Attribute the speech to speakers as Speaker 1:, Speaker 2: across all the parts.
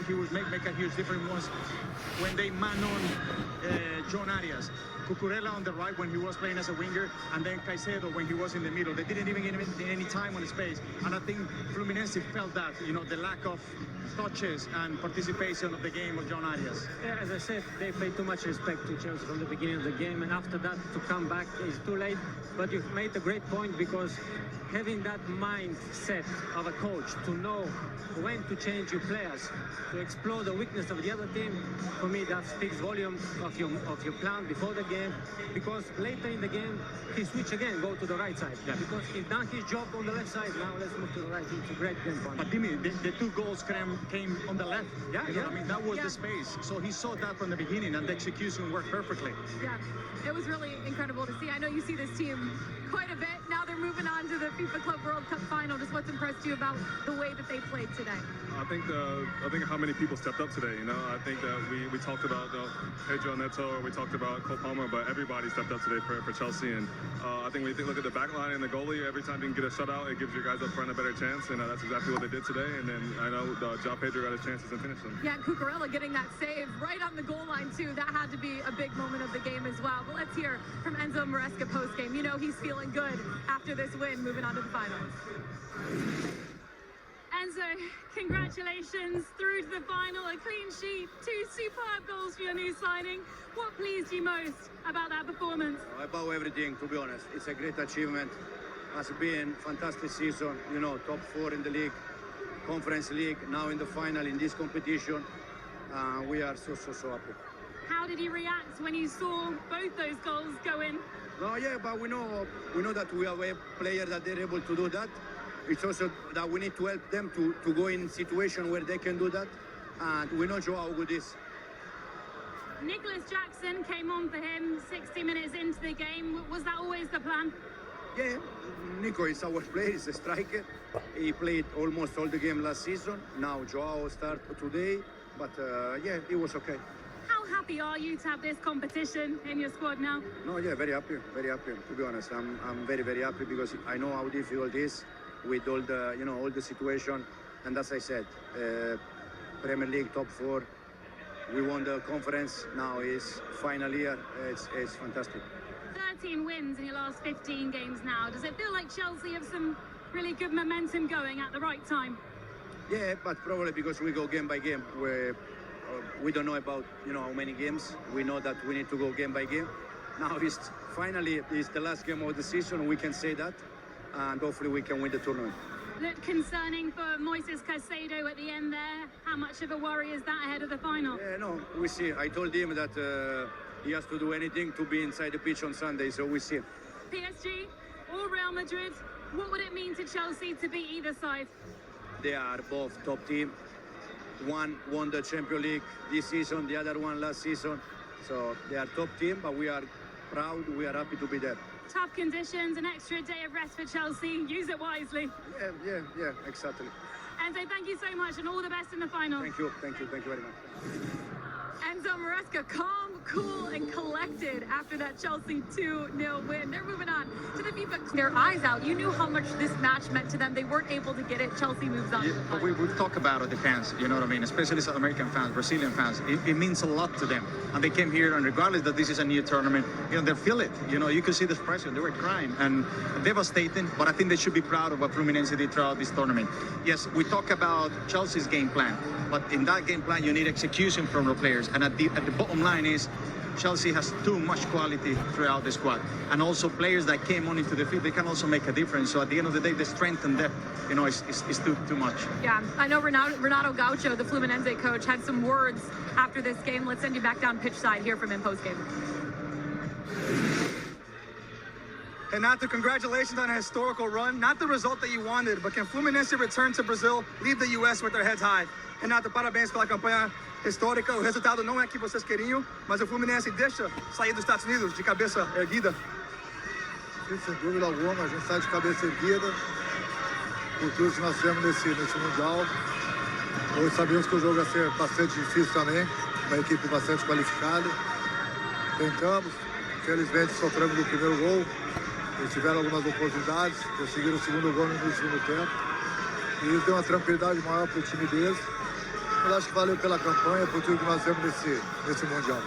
Speaker 1: he would make a huge difference was when they man on John Arias. Cucurella on the right when he was playing as a winger, and then Caicedo when he was in the middle. They didn't even get any time on his space, and I think Fluminense felt that, you know, the lack of touches and participation of the game of John Arias.
Speaker 2: Yeah, as I said, they paid too much respect to Chelsea from the beginning of the game, and after that to come back is too late. But you've made a great point, because having that mindset of a coach to know when to change your players, to explore the weakness of the other team, for me that speaks volumes of your plan before the game, because later in the game he switch again, go to the right side.
Speaker 1: Yeah.
Speaker 2: Because he's done his job on the left side, now let's move to the right. It's a great game point.
Speaker 1: But Timmy, the two goals came on the left.
Speaker 2: Yeah,
Speaker 1: you know what I mean, that was the space. So he saw that from the beginning, and the execution worked perfectly.
Speaker 3: Yeah, it was really incredible to see. I know you see this team quite a bit. Now they're moving on to the FIFA Club World Cup final. Just what's impressed you about the way that they played today?
Speaker 4: I think how many people stepped up today. You know, I think that we talked about Pedro Neto, or we talked about Cole Palmer, but everybody stepped up today for Chelsea. And I think when you look at the back line and the goalie, every time you can get a shutout, it gives your guys up front a better chance. And that's exactly what they did today. And then I know João Pedro got his chances and finished them.
Speaker 3: Yeah, and Cucurella getting that save right on the goal line too. That had to be a big moment of the game as well. But let's hear from Enzo Maresca post-game. You know he's feeling good after this win, moving on to the finals.
Speaker 5: Enzo, congratulations, through to the final, a clean sheet, 2 superb goals for your new signing. What pleased you most about that performance?
Speaker 6: About everything, to be honest. It's a great achievement. Has been fantastic season, you know, top 4 in the league, Conference League, now in the final in this competition. We are so happy.
Speaker 5: How did you react when you saw both those goals go in?
Speaker 6: No, yeah, but we know that we have a player that they're able to do that. It's also that we need to help them to go in situation where they can do that. And we know João how good is.
Speaker 5: Nicholas Jackson came on for him 60 minutes into the game. Was that always the plan?
Speaker 6: Yeah, Nico is our player, he's a striker. He played almost all the game last season. Now João started today, but yeah, it was okay.
Speaker 5: How happy are you to have this competition in your squad now?
Speaker 6: No, yeah, very happy, to be honest. I'm very happy because I know how difficult it is with all the, all the situation. And as I said, Premier League top 4, we won the conference, now is final year, it's fantastic.
Speaker 5: 13 wins in your last 15 games now. Does it feel like Chelsea have some really good momentum going at the right time?
Speaker 6: Yeah, but probably because we go game by game. We don't know about, how many games. We know that we need to go game by game. Now finally it's the last game of the season, we can say that, and hopefully we can win the tournament.
Speaker 5: Looked concerning for Moises Caicedo at the end there. How much of a worry is that ahead of the final?
Speaker 6: Yeah, no, we see. I told him that he has to do anything to be inside the pitch on Sunday, so we see.
Speaker 5: PSG or Real Madrid, what would it mean to Chelsea to beat either side?
Speaker 6: They are both top team. One won the Champions League this season, the other one last season. So they are top team, but we are proud, we are happy to be there.
Speaker 5: Tough conditions, an extra day of rest for Chelsea. Use it wisely.
Speaker 6: Yeah, exactly.
Speaker 5: Enzo, thank you so much, and all the best in the final.
Speaker 6: Thank you very much.
Speaker 3: Enzo Maresca, calm, cool, and collected after that Chelsea 2-0 win. They're moving on to the FIFA. Their eyes out. You knew how much this match meant to them. They weren't able to get it. Chelsea moves on.
Speaker 1: Yeah, but we talk about it, the fans, you know what I mean? Especially South American fans, Brazilian fans. It means a lot to them. And they came here, and regardless that this is a new tournament, they feel it. You could see the expression. They were crying and devastating, but I think they should be proud of what Fluminense did throughout this tournament. Yes, we talk about Chelsea's game plan, but in that game plan, you need execution from the players. And at the bottom line is, Chelsea has too much quality throughout the squad, and also players that came on into the field, they can also make a difference. So at the end of the day, the strength and depth, is too much.
Speaker 3: Yeah, I know Renato Gaucho, the Fluminense coach, had some words after this game. Let's send you back down pitch side, hear from him post game.
Speaker 7: Renato, congratulations on a historical run. Not the result that you wanted, but can Fluminense return to Brazil, leave the U.S. with their heads high? Renato, parabéns pela campanha histórica. O resultado não é o que vocês queriam, mas o Fluminense deixa sair dos Estados Unidos de cabeça erguida.
Speaker 8: Sim, sem dúvida alguma, a gente sai de cabeça erguida por tudo que nós tivemos nesse Mundial. Hoje sabíamos que o jogo ia ser bastante difícil também, uma equipe bastante qualificada. Tentamos, felizmente sofremos no primeiro gol, eles tiveram algumas oportunidades, conseguiram o segundo gol no segundo tempo. E isso deu uma tranquilidade maior para o time deles. mas acho que valeu pela campanha, por tudo que nós temos nesse Mundial.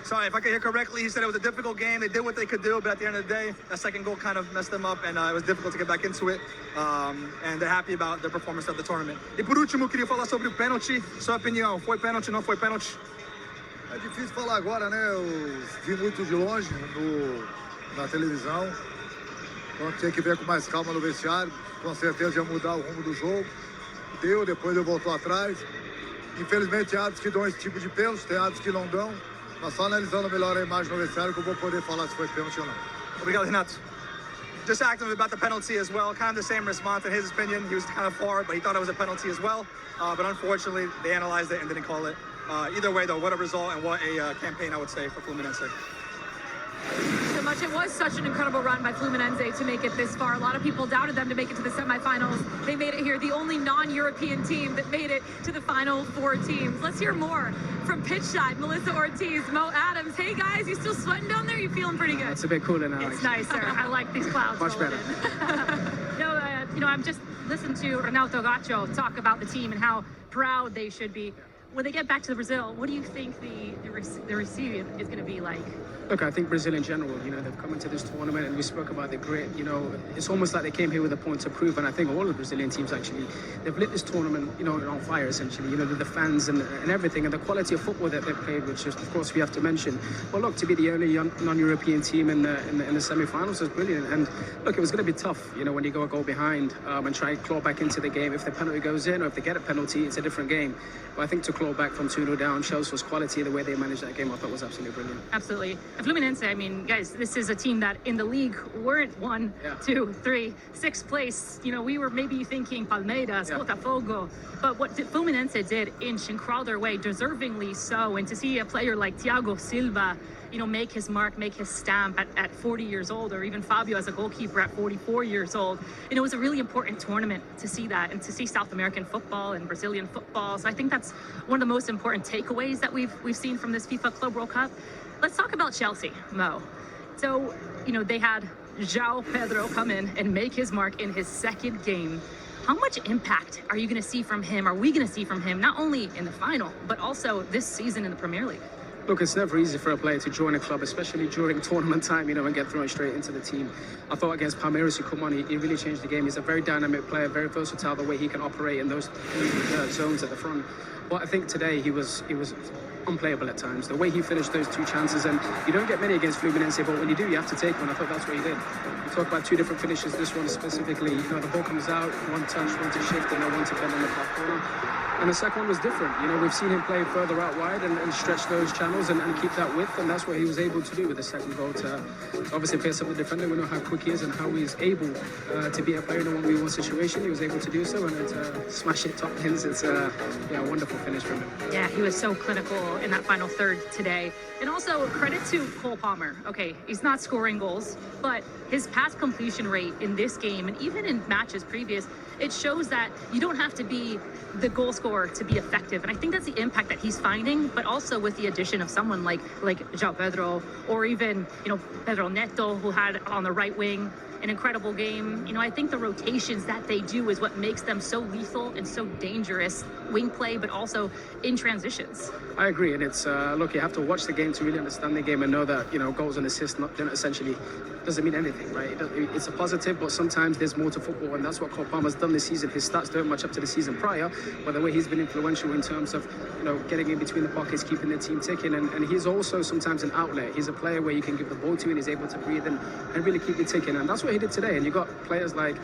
Speaker 7: Sorry, if I could hear correctly, he said it was a difficult game. They did what they could do, but at the end of the day, that second goal kind of messed them up, and it was difficult to get back into it. And they're happy about their performance of the tournament. E por último, queria falar sobre o pênalti. Sua opinião, foi pênalti, não foi pênalti?
Speaker 8: É difícil falar agora, né? Eu vi muito de longe na televisão. Então tinha que ver com mais calma no vestiário. Com certeza ia mudar o rumo do jogo. Depois eu voltou atrás. Infelizmente, tem árbitros que dão esse tipo de pênalti, tem árbitros que não dão. Mas só analisando melhor a imagem no vestiário que eu vou poder falar se foi pênalti ou não.
Speaker 7: Obrigado, Renato. Just asking him about the penalty as well. Kind of the same response. In his opinion, he was kind of far, but he thought it was a penalty as well. But unfortunately, they analyzed it and didn't call it. Either way, though, what a result and what a campaign, I would say, for Fluminense.
Speaker 3: So much. It was such an incredible run by Fluminense to make it this far. A lot of people doubted them to make it to the semifinals. They made it here, the only non-European team that made it to the final four teams. Let's hear more from pitch side. Melissa Ortiz, Mo Adams. Hey guys, you still sweating down there? You feeling pretty good?
Speaker 9: It's a bit cooler now.
Speaker 5: It's nicer. I like these clouds.
Speaker 9: Much better.
Speaker 5: I'm just listening to Renato Gacho talk about the team and how proud they should be. When they get back to Brazil, what do you think the receiving is going to be like?
Speaker 9: Look, I think Brazil in general, they've come into this tournament and we spoke about the grit, it's almost like they came here with a point to prove, and I think all of the Brazilian teams actually, they've lit this tournament, on fire essentially, the fans and everything, and the quality of football that they've played, which is, of course we have to mention. But look, to be the only non-European team in the semi-finals is brilliant, and look, it was going to be tough, when you go a goal behind and try and claw back into the game. If the penalty goes in or if they get a penalty, it's a different game. But I think to claw back from 2-0 down shows was quality. The way they managed that game, I thought was absolutely brilliant.
Speaker 5: Absolutely. Fluminense, I mean, guys, this is a team that in the league weren't 1, 2, 3, 6th place. We were maybe thinking Palmeiras, Botafogo, but what Fluminense did inch and crawl their way, deservingly so. And to see a player like Thiago Silva, make his mark, make his stamp at 40 years old, or even Fabio as a goalkeeper at 44 years old. It was a really important tournament to see that and to see South American football and Brazilian football. So I think that's one of the most important takeaways that we've seen from this FIFA Club World Cup. Let's talk about Chelsea, Mo. So, they had João Pedro come in and make his mark in his second game. How much impact are you going to see from him? Are we going to see from him, not only in the final, but also this season in the Premier League?
Speaker 9: Look, it's never easy for a player to join a club, especially during tournament time, and get thrown straight into the team. I thought against Palmeiras, he really changed the game. He's a very dynamic player, very versatile, the way he can operate in those zones at the front. But I think today he was unplayable at times. The way he finished those 2 chances, and you don't get many against Fluminense, but when you do, you have to take one. I thought that's what he did. We talk about 2 different finishes. This one specifically, the ball comes out, 1 touch, 1 to shift, and 1 to bend in the back corner. And the second one was different. We've seen him play further out wide and stretch those channels and keep that width, and that's what he was able to do with the second goal to obviously face up the defender. We know how quick he is and how he's able to be a player in a 1v1 situation. He was able to do so, and smash it top pins. It's a wonderful finish from him.
Speaker 5: Yeah, he was so clinical in that final third today. And also credit to Cole Palmer. Okay, he's not scoring goals, but his pass completion rate in this game and even in matches previous, it shows that you don't have to be the goal scorer to be effective. And I think that's the impact that he's finding, but also with the addition of someone like João Pedro, or even, Pedro Neto, who had on the right wing an incredible game. I think the rotations that they do is what makes them so lethal and so dangerous, wing play, but also in transitions.
Speaker 9: I agree, and it's look, you have to watch the game to really understand the game and know that goals and assists don't essentially doesn't mean anything, right? It's a positive, but sometimes there's more to football, and that's what Cole Palmer's done this season. His stats don't match up to the season prior, but the way he's been influential in terms of getting in between the pockets, keeping the team ticking, and he's also sometimes an outlet. He's a player where you can give the ball to and he's able to breathe and really keep you ticking, and that's what he did today. And you got players like